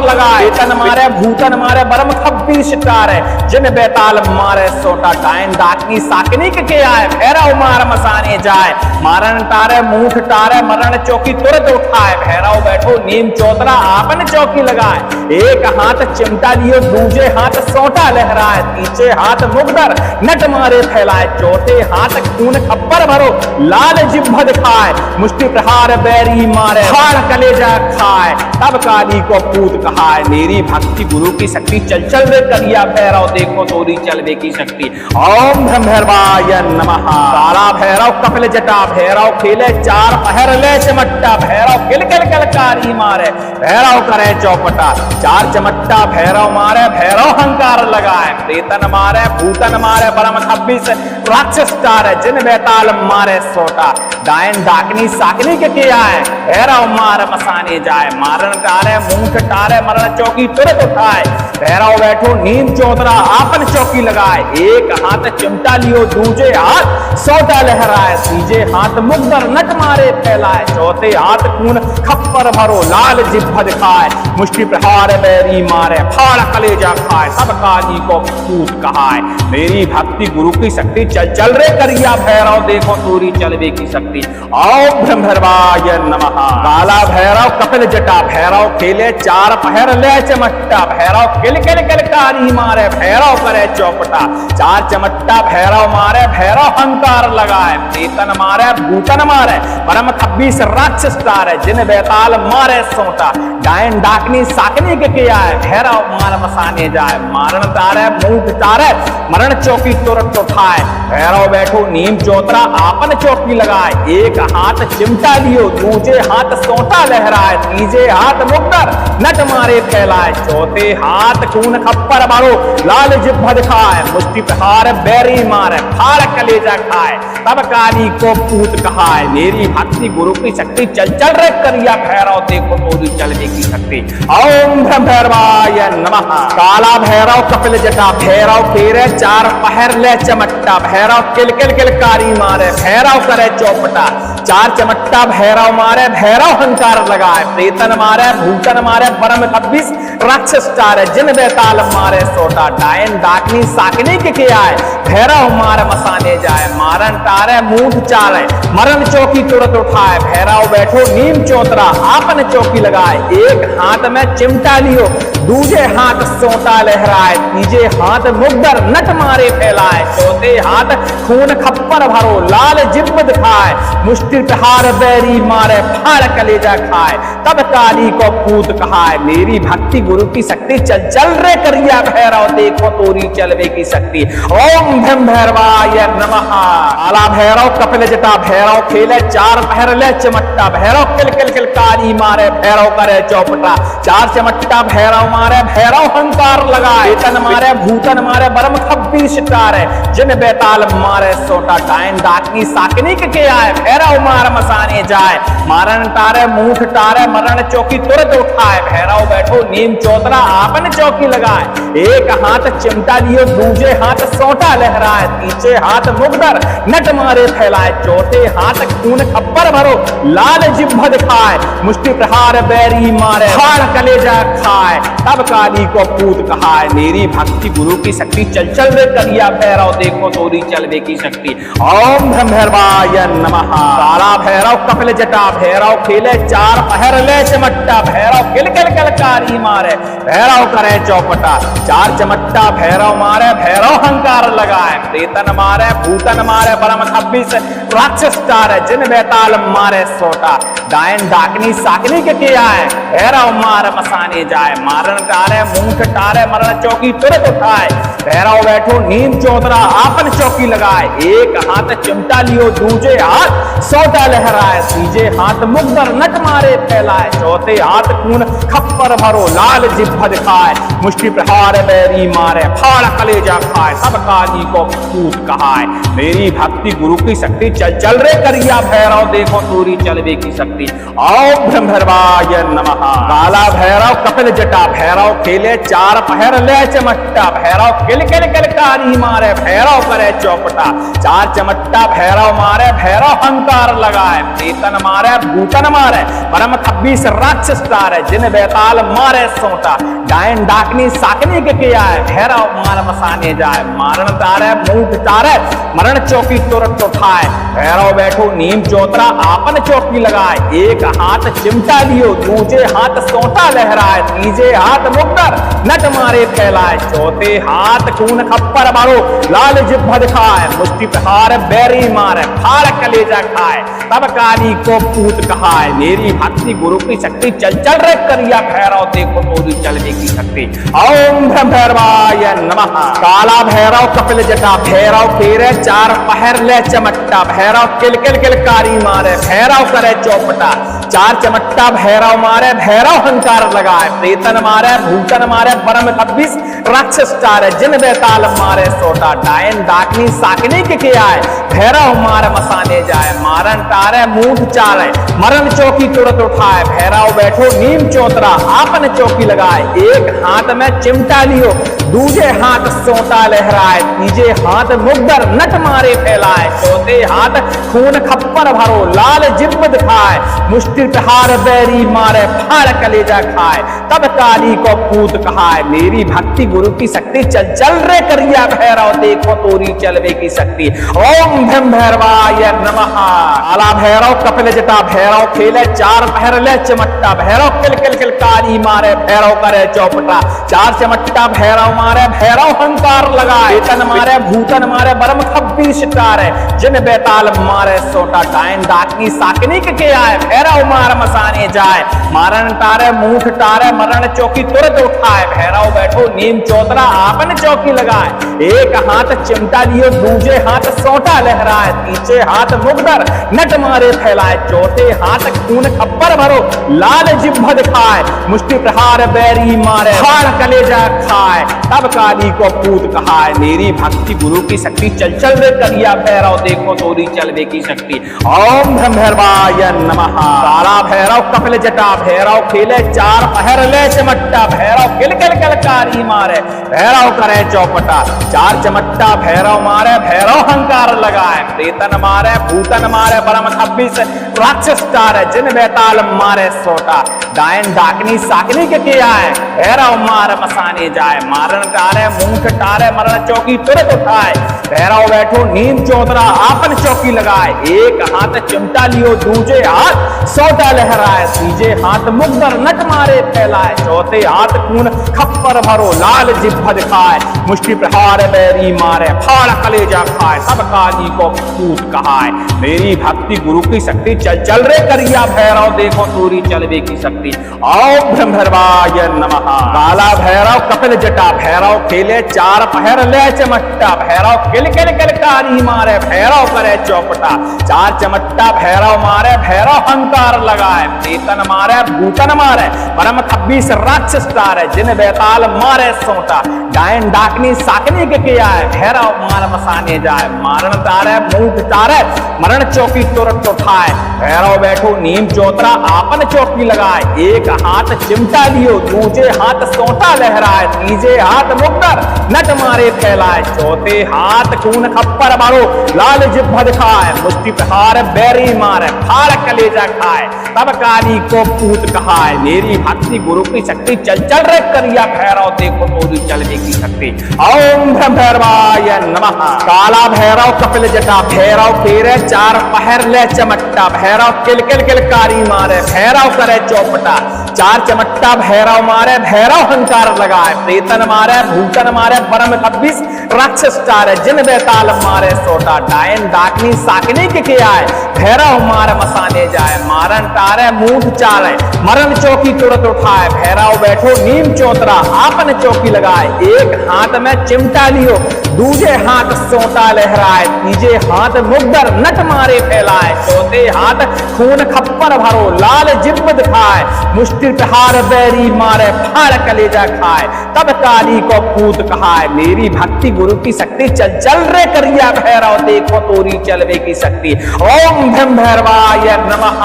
लगाए, प्रेतन मारे भूतन मारे परम 26 तारे, जिन बेताल मारे सोटा, डायन डाकनी साकनी के आए, भैरव मार मसाने जाए, मारण तारे मूठ तारे मरण चौकी तुरंत उठाए, भैरव बैठो नीम चौतरा आपन चौकी लगाए, एक हाथ चिमटा लियो दूजे हाथ सोटा लहराए, तीसरे हाथ मुग्धर नट मारे फैलाए, चौथे हाथ खून खप्पर भरो लाल जिह्वा दिखाए, मुष्टि प्रहार बैरी मारे फाड़ कलेजा खाए, तब काली को पूत कहाए। मेरी भक्ति गुरु की शक्ति, चल चल रे करिया भैरव, देखो तोरी चलवे की शक्ति। ओम ब्रह्मभैरवाय नमः। काला भैरव कपिल जटा भैरव, खेले चार पहर ले चमट्टा भैरव, किल किल किलकारी मारे भैरव करे चौपटा, चार चमट्टा भैरव मारे भैरव हंकार लगाए, प्रेतन मारे भूतन मारे परम 26 राक्षस तारे, जिन बेताल मारे सोटा, डायन डाकनी साकनी के किया है, भैरव मार मसाने जाए, मारण तारे मूठ तारे मरण चौकी तुरंत उठाए, भैरव बैठो नीम चौतरा आपन चौकी लगाए, एक हाथ चिमटा लियो दूजे हाथ सोटा लहराए, तीजे हाथ मुग्धर नट मारे फैलाए, चौथे हाथ खून खप्पर भरो लाल जिह्वा दिखाए, मुष्टि प्रहार बैरी मारे फाड़ कलेजा खाए, सब काली को पूत कहाए। मेरी भक्ति गुरु की शक्ति, चल चल रे करिया भैरव, देखो तोरी चलवे की शक्ति। ओम ब्रह्मभैरवाय नमः। काला भैरव कपिल जटा भैरव, खेले चार पहर ले चमट्टा भैरव, किल किल किलकारी मारे भैरव करे चौपटा, चार चमट्टा भैरव मारे भैरव हंकार लगाए, प्रेतन मारे भूतन मारे परम 26 राक्षस तारे, जिन बेताल मारे सोटा, डायन डाकनी साकनी के किया है, भैरव मार मसाने जाए, मारण तारे मूठ तारे मरण चौकी तुरंत उठाए, भैरव बैठो नीम चौतरा आपन चौकी लगाए, एक हाथ चिमटा लियो दूजे हाथ सोटा लहराए, तीजे हाथ मुग्धर नट मारे फैलाए, चौथे हाथ खून खप्पर मारो लाल जिह्वा दिखाए, मुष्टि प्रहार बैरी मारे फाड़ कलेजा खाए, तब काली को पूत कहाए। मेरी भक्ति गुरु की शक्ति, चल चल रे करिया भैरव, देखो तोरी चलने की शक्ति। ओम ब्रह्मभैरवाय नमः। काला भैरव कपिल जटा भैरव, फेरे चार पहर ले चमट्टा भैरव, किल किल किलकारी मारे भैरव करे चौपटा, चार चमट्टा भैरव मारे भैरव हंकार लगाए, प्रेतन मारे भूतन मारे परम 26 राक्षस तारे, जिन बेताल मारे सोटा, डायन डाकनी साकनी के किया है, भैरव मार मसाने जाए, मारन टारे मूठ चाले, मरण चौकी तुरंत उठाए, भैरव बैठो नीम चौतरा आपन चौकी लगाए, एक हाथ में चिमटा लियो, दूजे हाथ सोटा लहराए, तीजे हाथ मुगदर नट मारे फैलाए, चौथे हाथ खून खप्पर भरो लाल जिब्ब दिखाए, मुष्टि प्रहार बैरी मारे फाड़ कलेजा खाए, तब काली को पूत कहाए, मेरी भक्ति गुरु की शक्ति, चल चल रे करिया भैरव देखो तोरी चलवे की शक्ति। ओम भीम भैरवाय नमः। काला भैरव कपिल जटा भैरव खेले चार पहर ले चमट्टा, भैरव किल किल किल कारी मारे, भैरव करे चौपटा, चार चमट्टा भैरव मारे, भैरव हंकार लगाए, तन मारे भूतन मारे बरम खब्बी सितारे, जिन बेताल मारे सोटा, डायन डाकनी साकनी के आए, भैरव मार मसाने जाए, मारन टारे मूठ टारे मरण चौकी तुरंत उठाए, भैरव बैठो नीम चौतरा आपन चौकी लगाए, एक हाथ चिमटा लियो, दूजे हाथ सोटा लहराए, तीसरे हाथ मुगदर नट मारे फैलाए, चौथे हाथ खून खप्पर भरो लाल जिब्भ दिखाए, मुष्टि प्रहार बैरी मारे फाड़ कलेजा खाए, तब काली को पूत कहाए, मेरी भक्ति गुरु की शक्ति, चल चल रे करिया भैरव देखो तोरी चलवे की शक्ति। ओम भीम भैरवाय नमः। काला भैरव कपिल जटा भैरव खेले चार पहर ले चमट्टा, भैरव किल किल किल कारी मारे, भैरव करे चौपटा, चार चमट्टा भैरव मारे, भैरव हंकार लगाए, प्रेतन मारे भूतन मारे परम खब्बीस राक्षस टारे, जिन बेताल मारे सोटा, डायन डाकनी साकनी के आए, भैरव मार मसाने जाए, मारन टारे मूठ टारे मरण चौकी तुरंत उठाए, भैरव बैठो नीम चौतरा आपन चौकी लगाए, एक हाथ चिमटा लियो, दूजे हाथ सोटा लहराए, तीजे हाथ मुगदर नट मारे फैलाए, चौथे हाथ खून खप्पर भरो लाल जिब्भ दिखाए, मुष्टि प्रहार बैरी मारे फाड़ कलेजा खाए, सब काली को पूत कहाए, मेरी भक्ति गुरु की शक्ति, चल चल रे करिया भैरव देखो तोरी चलवे की शक्ति। ओम भीम भैरवाय नमः। काला भैरव कपिल जटा भैरव खेले चार पहर ले चमट्टा, भैरव किल किल किल कारी मारे, भैरव करे चौपटा, चार चमट्टा भैरव मारे, भैरव हंकार लगाए, प्रेतन मारे भूतन मारे परम खब्बीस राक्षस टारे, जिन बेताल मारे सोटा, डायन डाकनी साकनी के आए, भैरव मार मसाने जाए, मारण तारे मूठ तारे मरण चौकी तुरंत उठाए, भैरव बैठो नीम चौतरा आपन चौकी लगाए, एक हाथ चिमटा लियो, दूजे हाथ सोटा लहराए, तीजे हाथ मुगदर नट मारे फैलाए, चौथे हाथ खून खप्पर भरो लाल जिब्भ दिखाए, मुष्टि प्रहार बैरी मारे फाड़ कलेजा खाए, तब काली को पूत कहाए, मेरी भक्ति गुरु की शक्ति, चल चल रे करिया भैरव देखो तोरी चलवे की शक्ति। ओम भीम भैरवाय नमः। काला भैरव कपिल जटा भैरव खेरे चार पहर ले चमट्टा, भैरव किल किल किल कारी मारे, भैरव करे चौपटा, चार चमट्टा भैरव मारे, भैरव हंकार लगाए, प्रेतन मारे भूतन मारे परम खब्बीस राक्षस टारे, जिन बेताल मारे सोटा, डायन डाकनी साकनी के आए, भैरव मार मसाने जाए, मारन टारे मूठ चाले, मरण चौकी तुरंत उठाए, भैरव बैठो नीम चौतरा आपन चौकी लगाए, एक हाथ में चिमटा लियो, दूजे हाथ सोटा लहराए, तीजे हाथ मुगदर नट मारे फैलाए, चौथे हाथ खून खप्पर भरो लाल जिब्ब दिखाए, मुष्टि प्रहार बैरी मारे फाड़ कलेजा खाए, तब काली को पूत कहाए, मेरी भक्ति गुरु की शक्ति, चल चल रे करिया भैरव देखो तोरी चलवे की शक्ति। ओम भीम भैरवाय नमः। काला भैरव कपिल जटा भैरव खेले चार पहर ले चमट्टा, भैरव किल किल किल कारी मारे, भैरव करे चौपटा, चार चमट्टा भैरव मारे, भैरव हंकार लगाए, तन मारे भूतन मारे बरम खब्बी सितारे, जिन बेताल मारे सोटा, डायन डाकनी साकनी के आए, भैरव मार मसाने जाए, मारन टारे मूठ टारे मरण चौकी तुरंत उठाए, भैरव बैठो नीम चौतरा आपन चौकी लगाए, एक हाथ चिमटा लियो, दूजे हाथ सोटा लहराए, तीसरे हाथ मुगदर नट मारे फैलाए, चौथे हाथ खून खप्पर भरो लाल जिब्भ दिखाए, मुष्टि प्रहार बैरी मारे फाड़ कलेजा खाए, तब काली को पूत कहाए, मेरी भक्ति गुरु की शक्ति, चल चल रे करिया भैरव देखो तोरी चलवे की शक्ति। ओम भीम भैरवाय नमः। काला भैरव कपिल जटा भैरव खेले चार पहर ले चमट्टा, भैरव किल किल किल कारी मारे, भैरव करे चौपटा, चार चमट्टा भैरव मारे, भैरव हंकार लगाए, प्रेतन मारे भूतन मारे परम खब्बीस राक्षस टारे, जिन बेताल मारे सोटा, डायन डाकनी साकनी के आए, भैरव मार मसाने जाए, मारन टारे मूठ टारे मरण चौकी तुरंत उठाए, भैरव बैठो नीम चौतरा आपन चौकी लगाए, एक हाथ चिमटा लियो दूजे हाथ सोटा लहराए, तीजे हाथ मुकदर नट मारे फैलाए, चौथे हाथ खून खप्पर भरो लाल जिह्वा दिखाए, मुष्टि प्रहार बैरी मारे फाड़ कलेजा खाए, सब काली को पूत कहाए। मेरी भक्ति गुरु की शक्ति चल चल रे करिया भैरव देखो तोरी चलवे की शक्ति। ओम ब्रह्मर्वाय नमः। काला भैरव कपिल जटा भैरव खेले चार पहर ले चमट्टा, भैरव किल किल किलकारी मारे भैरव करे चौपटा, चार चमट्टा भैरव मारे भैरव हंकार लगाए, प्रेतन मारे भूतन मारे परम 26 राक्षस तारे, जिन बेताल मारे सोटा, डायन डाकनी साकनी के किया है, भैरव मार मसाने जाए, मारण तारे मूठ तारे मरण चौकी तुरंत उठाए, भैरव बैठो नीम चौतरा आपन चौकी लगाए, एक हाथ चिमटा लियो दूजे हाथ सोटा लहराए, तीजे हाथ मुकदर नट मारे फैलाए, चौथे हाथ खून खप्पर मारो लाल जिह्वा दिखाए, मुष्टि प्रहार बैरी मारे फाड़ कलेजा खाए, तब काली को पूत कहाए। मेरी भक्ति गुरु की शक्ति चल चल रे करिया भैरव देखो तोरी चलने की शक्ति। ओम भैरवाय नमः। काला भैरव कपिल जटा भैरव फेरे चार पहर ले चमट्टा, भैरव किल किल किलकारी मारे भैरव करे चौपटा, चार चमट्टा भैरव मारे भैरव हंकार लगाए, प्रेतन मारे भूतन मारे परम 26 राक्षस तारे, जिन बेताल मारे सोटा, डायन डाकनी साकनी के किया है, भैरव मार मसाने जाए, मारन तारे मूठ चाले मरण चौकी तुरंत उठाए, भैरव बैठो नीम चौतरा आपन चौकी लगाए, एक हाथ में चिमटा लियो दूजे हाथ सोटा लहराए, तीजे हाथ मुकदर नट मारे फैलाए, चौथे हाथ खून खप्पर भरो लाल जिह्वा दिखाए, मुष्टि प्रहार बैरी मारे फाड़ कलेजा खाए, तब काली को पूत कहाए। मेरी भक्ति गुरु की शक्ति चल चल रे करिया भैरव देखो तोरी चलवे की शक्ति। ओम भैरवाय नमः।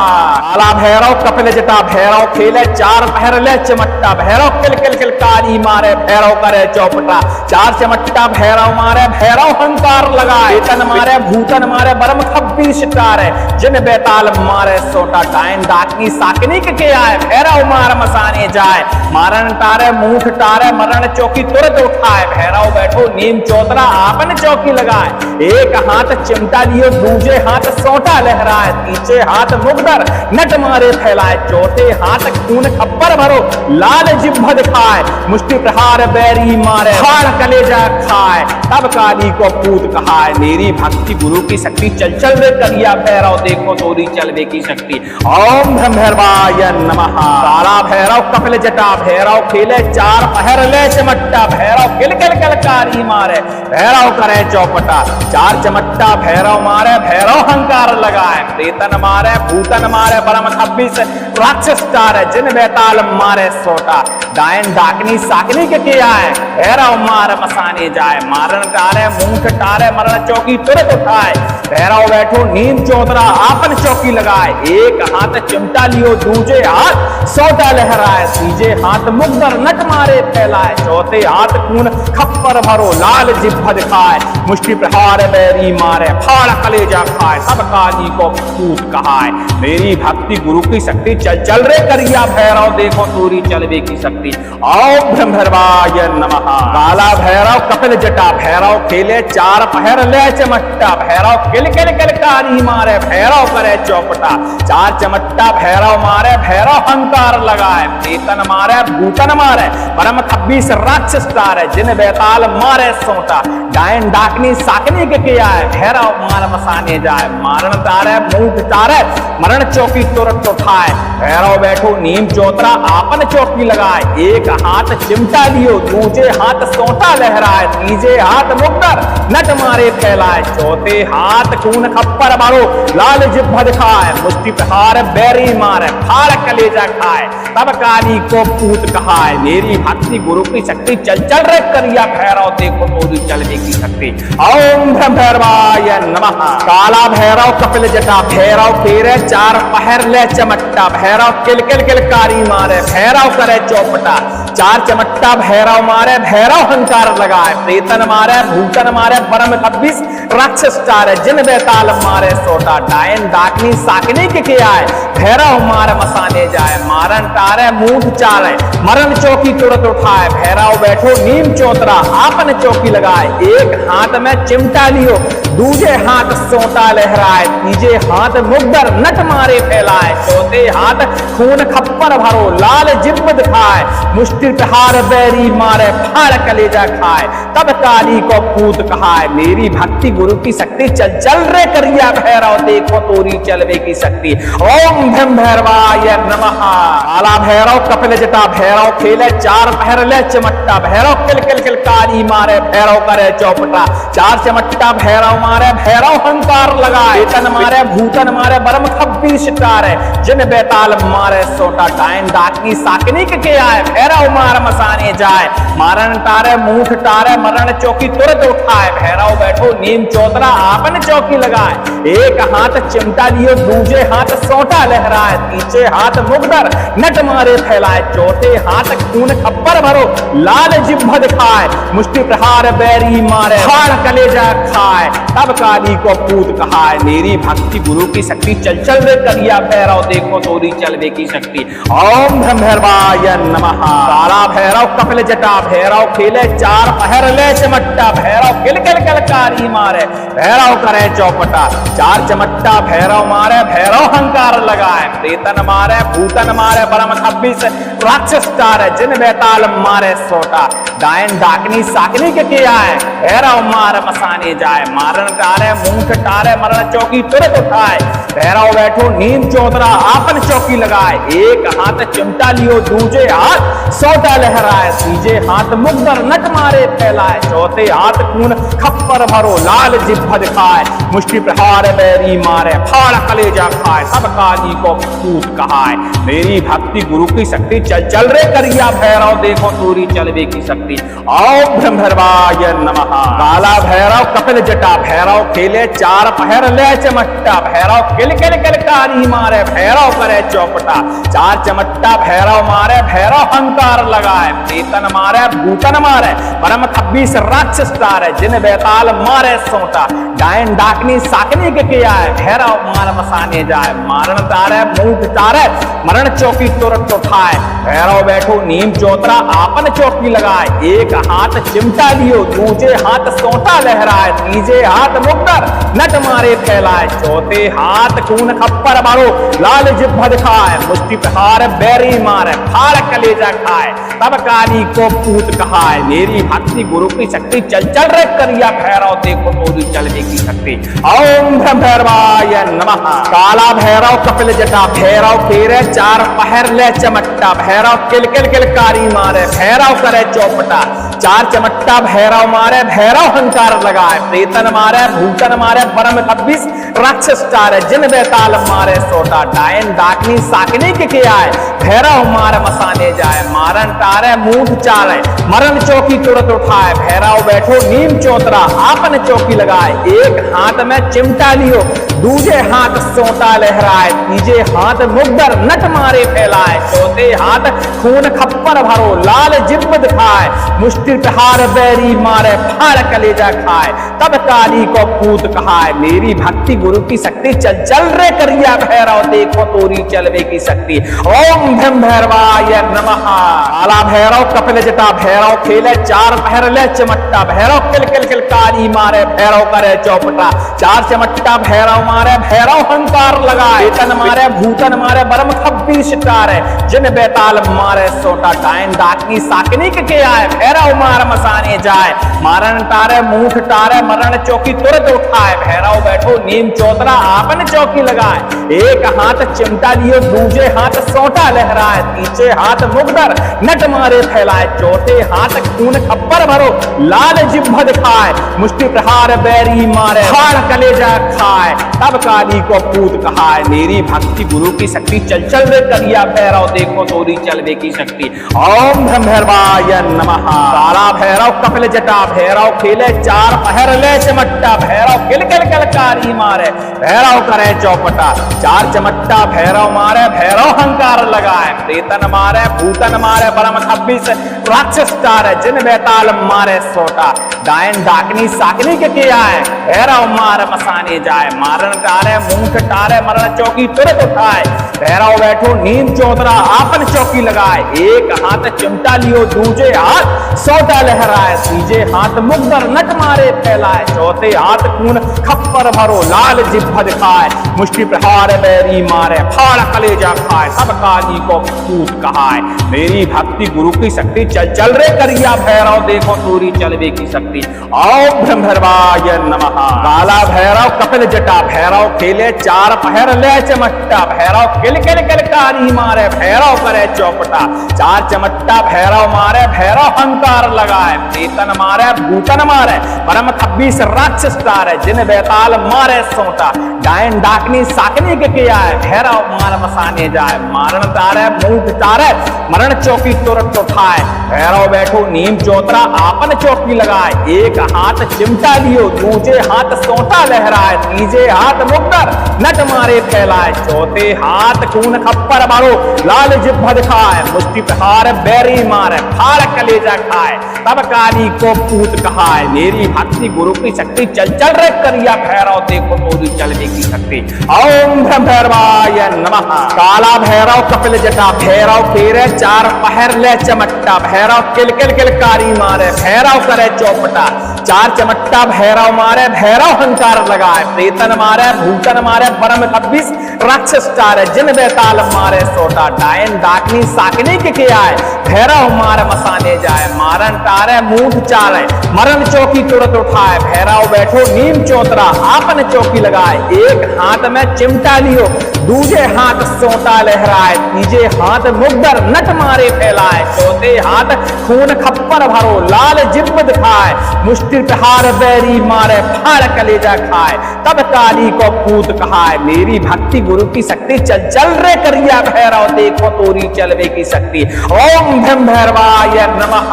काला भैरव कपिल जटा भैरव खेले चार पहर ले चमट्टा, भैरव किल किल किलकारी मारे भैरव करे चौपटा, चार चमट्टा भैरव मारे भैरव हंकार लगाए, प्रेतन मारे भूतन मारे परम 26 तारे, जिन बेताल मारे सोटा, डायन डाकनी साकनी के आए, भैरव मार मसाने जाए, मारन तारे मूठ तारे मरण चौकी तुरंत उठाए, भैरव बैठो नीम चौतरा आपन चौकी लगाए, एक हाथ चिमटा लियो दूजे हाथ सोटा लहराए, तीजे हाथ मुकदर नट मारे फैलाए, चौथे हाथ खून खप्पर भरो लाल जिह्वा दिखाए, मुष्टि प्रहार बैरी मारे फाड़ कलेजा खाए, तब काली को पूत कहाए। मेरी भक्ति गुरु की शक्ति चल चल रे करिया भैरव देखो तोरी चलवे की शक्ति। ओम भैरवाय नमः। काला भैरव कपिल जटा भैरव खेले चार पहर ले चमट्टा, भैरव किल किल किलकारी मारे भैरव करे चौपटा, चार चमट्टा भैरव मारे भैरव हंकार लगाए, प्रेतन मारे भूतन मारे परम 26 राक्षस तारे, जिन बेताल मारे सोटा, डायन डाकनी साकनी के किया है, भैरव मार मसाने जाए, मारन तारे मूठ तारे मरण चौकी तुरंत उठाए, भैरव बैठो नीम चौतरा आपन चौकी लगाए, एक हाथ चिमटा लियो दूजे हाथ सोटा लहराए, तीजे हाथ मुकदर नट मारे फैलाए, चौथे हाथ खून खप्पर भरो लाल जिह्वा दिखाए, मुष्टि प्रहार बैरी मारे फाड़ कलेजा खाए, सब काली को पूत कहाए। मेरी भक्ति गुरु की शक्ति चल चल रे करिया भैरव देखो तोरी चलवे की शक्ति। ओम ब्रह्मर्वाय नमः। काला भैरव कपिल जटा भैरव खेले चार पहर ले चमट्टा, भैरव किल किल किलकारी मारे भैरव करे चौपटा, चार चमट्टा भैरव मारे भैरव हंकार लगाए, प्रेतन मारे भूतन मारे परम 26 राक्षस तारे, जिन बेताल मारे सोटा, डायन डाकनी साकनी के किया है, भैरव मार मसाने जाए, मारण तारे मूठ तारे मरण चौकी तुरंत उठाए, भैरव बैठो नीम चौतरा आपन चौकी लगाए, एक हाथ चिमटा लियो दूजे हाथ सोटा लहराए, तीजे हाथ मुकदर नट मारे फैलाए, चौथे हाथ खून खप्पर मारो लाल जिह्वा दिखाए, मुष्टि प्रहार बैरी मारे फाड़ कलेजा खाए, तब काली को पूत कहाए। मेरी भक्ति गुरु की शक्ति चल चल रे करिया भैरव देखो तोरी चलने की शक्ति। ओम भैरवाय नमः। काला भैरव कपिल जटा भैरव फेरे चार पहर ले चमट्टा, भैरव किल किल किलकारी मारे भैरव करे चौपटा, चार चमट्टा भैरव मारे भैरव हंकार लगाए, प्रेतन मारे भूतन मारे परम 26 राक्षस टारे, जिन बेताल मारे सोटा, डायन डाकनी साकनी के आए, भैरव मार मसाने जाए, मारन टारे मूठ चारे, मरण चौकी तुरंत उठाए, भैरव बैठो नीम चौतरा आपन चौकी लगाए, एक हाथ में चिमटा लियो दूजे हाथ सोटा लहराए, तीजे हाथ मुग्धर नट मारे फैलाए, चौथे हाथ खून खप्पर भरो लाल जिब्ब दिखाए, मुष्टि प्रहार बैरी मारे फाड़ कलेजा खाए, तब काली को पूत कहाए, मेरी भक्ति गुरु की शक्ति, चल चल रे करिया भैरव देखो तोरी चलवे की शक्ति। ओम भीम भैरवाय नमः। काला भैरव कपिल जटा भैरव खेले चार पहर ले चमट्टा, भैरव किल किल किल कारी मारे भैरव करे चौपटा, चार चमट्टा भैरव मारे भैरव हंकार लगाए, तन मारे भूतन मारे बरम 26 टारे, जिन बेताल मारे सोटा, डायन डाकनी साकनी के आए, भैरव मार मसाने जाए, मारन टारे मूठ टारे मरण चौकी तुरंत उठाए, भैरव बैठो नीम चौतरा आपन चौकी लगाए, एक हाथ चिमटा लियो दूजे हाथ सोटा लहराए, तीसरे हाथ मुग्धर नट मारे फैलाए, चौथे हाथ खून खप्पर भरो लाल जिब्भ दिखाए, मुष्टि प्रहार बैरी मारे फाड़ कलेजा खाए, तब काली को पूत कहाए, मेरी भक्ति गुरु की शक्ति, चल चल रे करिया भैरव देखो तोरी चलवे की शक्ति। ओम भीम भैरवाय नमः। काला भैरव कपिल जटा भैरव खेले चार पहर ले चमट्टा, भैरव किल किल किल कारी मारे भैरव करे चौपटा, चार चमट्टा भैरव मारे भैरव हंकार लगाए, प्रेतन मारे भूतन मारे परम 26 राक्षस टारे, जिन बेताल मारे सोटा, डायन डाकनी साकनी के आए, भैरव मार मसाने जाए, मारन टारे मूठ टारे मरण चौकी तुरंत उठाए, भैरव बैठो नीम चौतरा आपन चौकी लगाए, एक हाथ चिमटा लियो दूजे हाथ सोटा लहराए, तीजे हाथ मुग्धर नट मारे फैलाए, चौथे हाथ खून खप्पर भरो लाल जिब्भ दिखाए, मुष्टि प्रहार बैरी मारे फाड़ कलेजा खाए, सब काली को पूत कहाए, मेरी भक्ति गुरु की शक्ति, चल चल रे करिया भैरव देखो तोरी चलवे की शक्ति। ओम भीम भैरवाय नमः। काला भैरव कपिल जटा भैरव खेले चार पहर ले चमट्टा, भैरव किल किल किल कारी मारे भैरव करे चौपटा, चार चमट्टा भैरव मारे भैरव हंकार लगाए, प्रेतन मारे भूतन मारे परम 26 राक्षस टारे, जिन बेताल मारे सोटा, डायन डाकनी साकनी के आए, भैरव मार मसाने जाए, मारन तारे मूठ तारे मरण चौकी तुरंत उठाए, भैरव बैठो नीम चौतरा आपन चौकी लगाए, एक हाथ चिमटा लियो दूजे हाथ सोटा लहराए, तीजे हाथ मुग्धर नट मारे फैलाए, चौथे हाथ खून खप्पर मारो लाल जिब्भ दिखाए, मुष्टि प्रहार बैरी मारे फाड़ कलेजा खाए, तब काली को पूत कहाए, मेरी भक्ति गुरु की शक्ति, चल चल रे करिया भैरव देखो तोरी चलवे की शक्ति। ओम भीम भैरवाय नमः। काला भैरव कपिल जटा भैरव खेरे चार पहर ले चमट्टा, भैरव किल किल किल कारी मारे भैरव करे चौपटा, चार चमट्टा भैरव मारे भैरव हंकार लगाए, प्रेतन मारे भूतन मारे परम 26 राक्षस टारे, जिन बेताल मारे सोटा, डायन डाकनी साकनी के आए, भैरव मार मसाने जाए, मारन टारे मूठ चारे, मरण चौकी तुरंत उठाए, भैरव बैठो नीम चौतरा आपन चौकी लगाए, एक हाथ में चिमटा लियो दूजे हाथ सोटा लहराए, तीजे हाथ मुग्धर नट मारे फैलाए, चौथे हाथ खून खप्पर भरो लाल जिब्ब दिखाए, मुष्टि प्रहार बैरी मारे फाड़ कलेजा खाए, तब काली को पूत कहाए, मेरी भक्ति गुरु की शक्ति, चल चल रे करिया भैरव देखो तोरी चलवे की शक्ति। ओम भीम भैरवाय नमः। काला भैरव कपिल जटा भैरव खेले चार पहर ले चमट्टा, भैरव किल किल किल कारी मारे भैरव करे चौपटा, चार चमट्टा भैरव मारे भैरव हंकार लगाए, तन मारे भूतन मारे बरम 26 टारे, जिन बेताल मारे सोटा, डायन डाकनी साकनी के आए, भैरव मार मसाने जाए, मारन टारे मूठ टारे मरण चौकी तुरंत उठाए, भैरव बैठो नीम चौतरा आपन चौकी लगाए, एक हाथ चिमटा लियो दूजे हाथ सोटा लहराए, तीसरे हाथ मुग्धर नट मारे फैलाए, चौथे हाथ खून खप्पर भरो लाल जिब्भ दिखाए, मुष्टि प्रहार बैरी मारे फाड़ कलेजा खाए तब काली को पूत कहाए। मेरी भक्ति गुरु की शक्ति चल चल रे करिया भैरव देखो तोरी चलवे की शक्ति। ओम ब्रह्म भैरवाय नमः। काला भैरव कपिल जटा भैरव खेले चार पहर ले चमट्टा भैरव किल किल किलकारी मारे भैरव करे चौपटा। चार चमट्टा भैरव मारे भैरव हंकार लगाए। प्रेतन मारे भूतन मारे परम 26 राक्षस तारे जिन बेताल मारे सोटा। डायन डाकनी साकनी के आए भैरव मार मसाने जाए। मारण टारे मूंठ टारे मरण चौकी तुरंत उठाए। भैरव बैठो नीम चौतरा आपन चौकी लगाए। एक हाथ चिमटा लियो दूजे हाथ सोटा लहराए। तीजे हाथ मुग्धर नट मारे फैलाए। चौथे हाथ खून खप्पर भरो लाल जिभ दिखाए। मुष्टि प्रहार बैरी मारे फाड़ कलेजा खाए सब काली को पूत कहाए। मेरी भक्ति गुरु की शक्ति चल चल रे करिया भैरव देखो तोरी चलवे की शक्ति। ओम ब्रह्म भैरवाय नमः। काला भैरव कपिल जटा भैरव खेले चार पहर ले चमट्टा भैरव किल किल किलकारी मारे भैरव करे चौपटा। चार चमट्टा भैरव मारे भैरव हंकार लगाए। प्रेतन मारे भूतन मारे परम 26 राक्षस तारे जिन बेताल मारे सोटा। डायन डाकनी साकनी के आए भैरव मार मसाने जाए। मारण तारे मूठ तारे मरण चौकी तुरंत उठाए। भैरव बैठो नीम चौतरा आपन चौकी लगाए। एक हाथ चिमटा लियो दूजे हाथ सोटा लहराए। तीजे हाथ मुक्तर नट मारे फैलाए। चौथे हाथ खून खप्पर भरो लाल जिभ दिखाए। मुष्टि प्रहार बैरी मारे फाड़ कलेजा खाए तब काली को पूत कहाए। मेरी भक्ति गुरु की शक्ति चल चल रे करिया भैरव देखो तोरी चलने की शक्ति। ओम ब्रह्म भैरवाय नमः। काला भैरव कपिल जटा भैरव फेरे चार पहर ले चमट्टा भैरव किल किल किलकारी मारे भैरव करे चौपटा। चार चमट्टा भैरव मारे भैरव हंकार लगाए। प्रेतन मारे भूतन मारे परम 26 राक्षस तारे जिन बेताल मारे सोटा। डायन डाकनी साकनी के आए भैरव मार मसाने जाए। मारण तारे मूठ चारे मरण चौकी तुरंत उठाए। भैरव बैठो नीम चौतरा आपन चौकी लगाए। एक हाथ में चिमटा लियो दूजे हाथ सोटा लहराए। तीजे हाथ मुग्धर नट मारे फैलाए। चौथे हाथ खून खप्पर भरो लाल जिभ दिखाए। मुष्टि प्रहार बैरी मारे फाड़ कलेजा खाए तब काली को पूत कहाए। मेरी भक्ति गुरु की शक्ति चल चल रे करिया भैरव देखो तोरी चलवे की शक्ति। ओम ब्रह्म भैरवाय नमः।